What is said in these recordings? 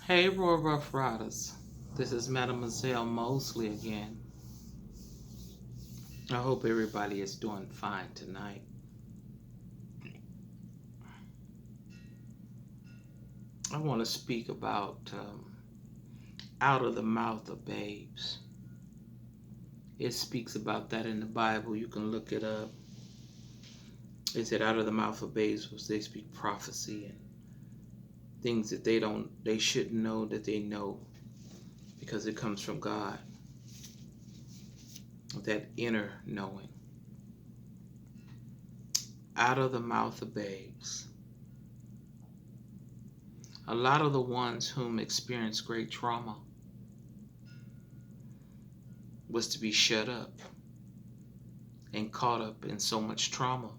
Hey, Royal Rough Riders. This is Mademoiselle Mosley again. I hope everybody is doing fine tonight. I want to speak about out of the mouth of babes. It speaks about that in the Bible. You can look it up. It said, "Out of the mouth of babes, was they speak prophecy and things that they shouldn't know that they know because it comes from God. That inner knowing. Out of the mouth of babes." A lot of the ones whom experience great trauma was to be shut up and caught up in so much trauma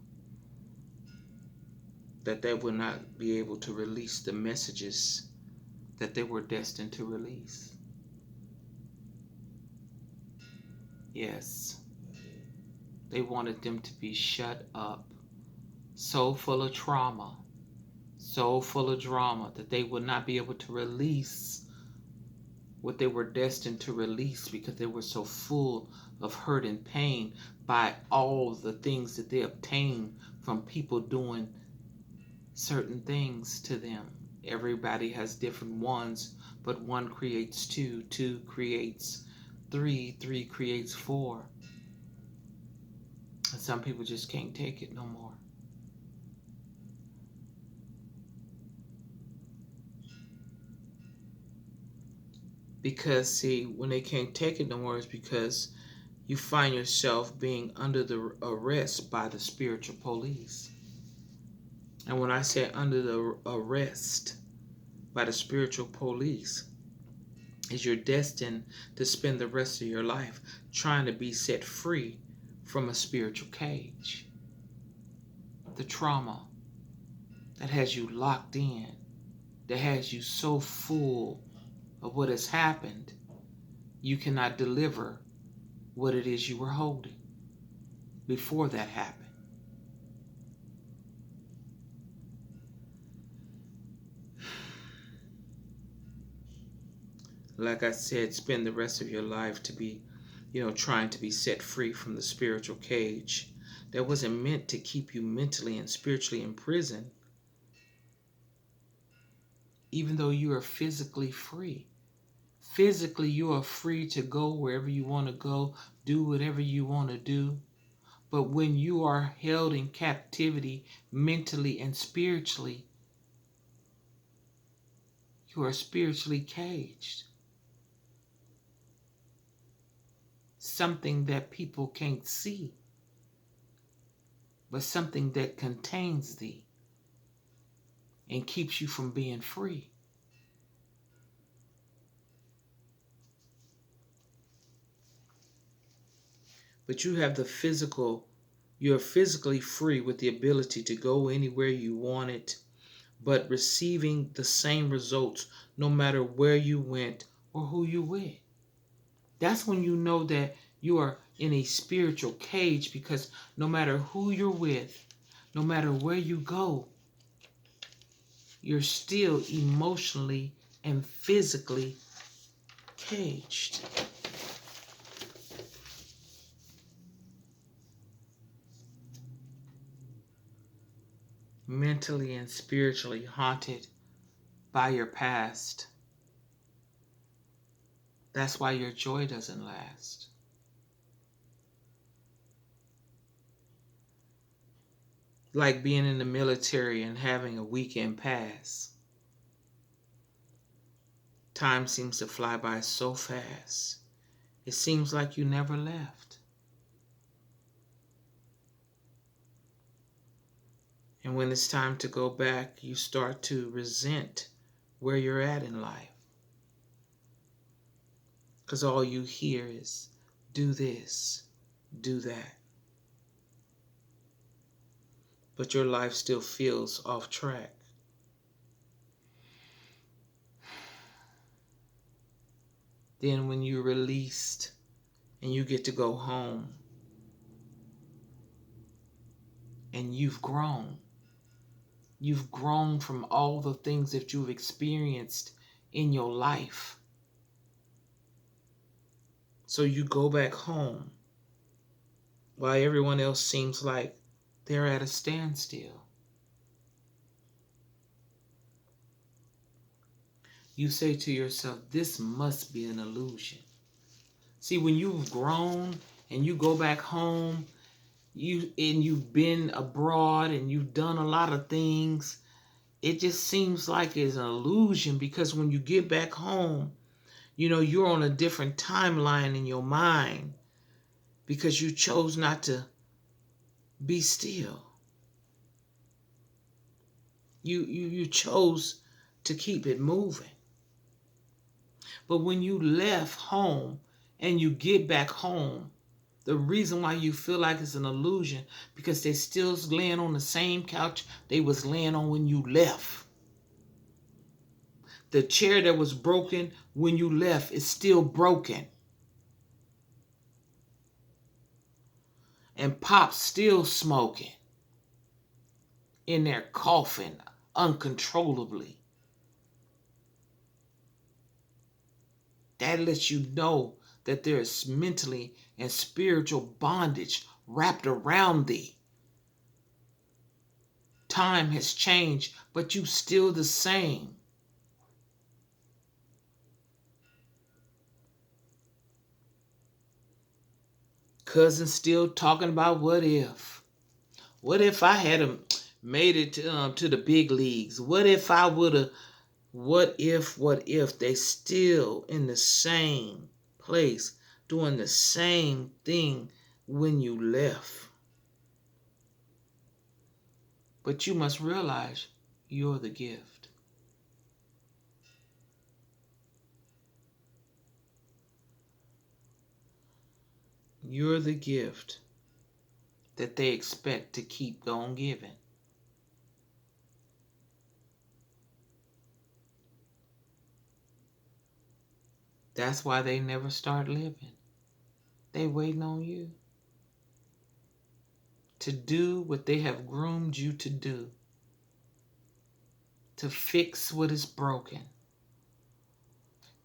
that they would not be able to release the messages that they were destined to release. Yes, they wanted them to be shut up, so full of trauma, so full of drama that they would not be able to release what they were destined to release because they were so full of hurt and pain by all the things that they obtained from people doing certain things to them. Everybody has different ones, but one creates two, two creates three, three creates four. And some people just can't take it no more. Because, see, when they can't take it no more, it's because you find yourself being under the arrest by the spiritual police. And when I say under the arrest by the spiritual police, is you're destined to spend the rest of your life trying to be set free from a spiritual cage. The trauma that has you locked in, that has you so full of what has happened, you cannot deliver what it is you were holding before that happened. Like I said, spend the rest of your life to be, trying to be set free from the spiritual cage that wasn't meant to keep you mentally and spiritually in prison, even though you are physically free. Physically, you are free to go wherever you want to go, do whatever you want to do. But when you are held in captivity mentally and spiritually, you are spiritually caged. Something that people can't see, but something that contains thee and keeps you from being free. But you have the physical, you're physically free with the ability to go anywhere you want it, but receiving the same results no matter where you went or who you with. That's when you know that you are in a spiritual cage, because no matter who you're with, no matter where you go, you're still emotionally and physically caged. Mentally and spiritually haunted by your past. That's why your joy doesn't last. Like being in the military and having a weekend pass. Time seems to fly by so fast. It seems like you never left. And when it's time to go back, you start to resent where you're at in life. Because all you hear is, do this, do that. But your life still feels off track. Then when you're released and you get to go home and you've grown from all the things that you've experienced in your life. So you go back home while everyone else seems like they're at a standstill. You say to yourself, this must be an illusion. See, when you've grown and you go back home, you've been abroad and you've done a lot of things, it just seems like it's an illusion, because when you get back home, you're on a different timeline in your mind because you chose not to be still. You chose to keep it moving. But when you left home and you get back home, the reason why you feel like it's an illusion, because they're still laying on the same couch they was laying on when you left. The chair that was broken when you left is still broken. And Pop's still smoking in there, coughing uncontrollably. That lets you know that there is mentally and spiritual bondage wrapped around thee. Time has changed, but you still the same. Cousin still talking about what if. What if I had made it to the big leagues? What if I would have? What if they still in the same place doing the same thing when you left? But you must realize you're the gift. You're the gift that they expect to keep on giving. That's why they never start living. They waiting on you to do what they have groomed you to do, to fix what is broken,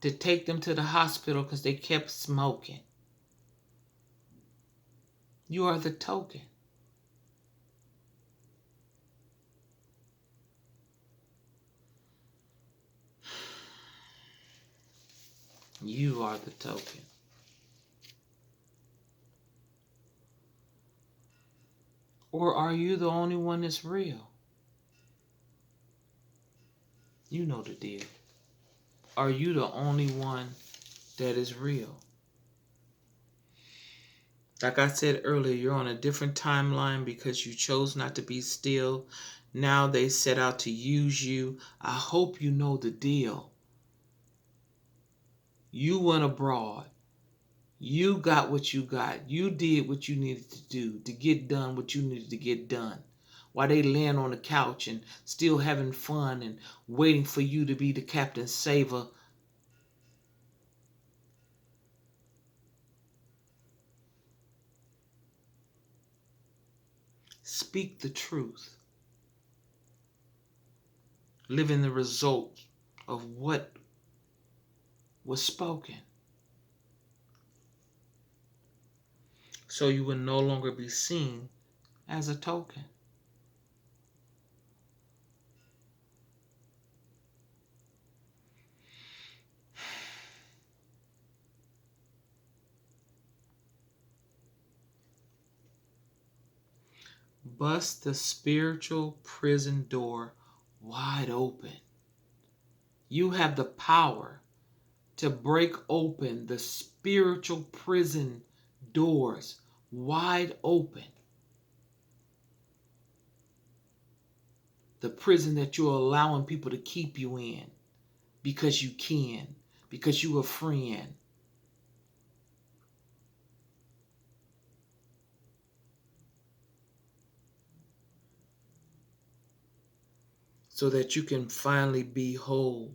to take them to the hospital because they kept smoking. You are the token. You are the token. Or are you the only one that's real? You know the deal. Are you the only one that is real? Like I said earlier, you're on a different timeline because you chose not to be still. Now they set out to use you. I hope you know the deal. You went abroad. You got what you got. You did what you needed to do to get done what you needed to get done. While they laying on the couch and still having fun and waiting for you to be the Captain Saver. Speak the truth. Live in the result of what was spoken. So you will no longer be seen as a token. Bust the spiritual prison door wide open. You have the power to break open the spiritual prison doors wide open. The prison that you're allowing people to keep you in because you can, because you're a friend. So that you can finally be whole,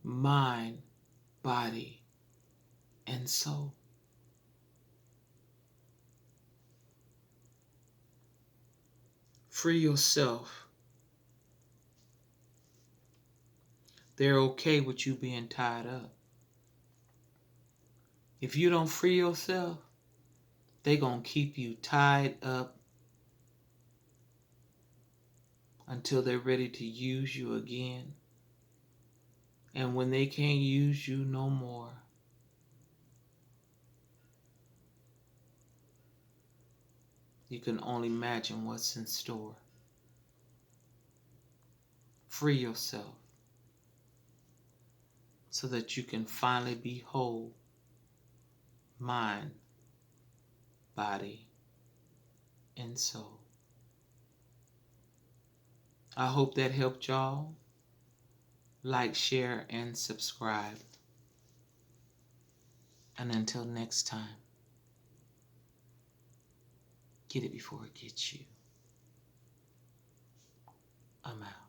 mind, body, and soul. Free yourself They're okay with you being tied up. If you don't free yourself, they're going to keep you tied up until they're ready to use you again. And when they can't use you no more, you can only imagine what's in store. Free yourself so that you can finally be whole, mind, body, and soul. I hope that helped y'all. Like, share, and subscribe. And until next time, get it before it gets you. I'm out.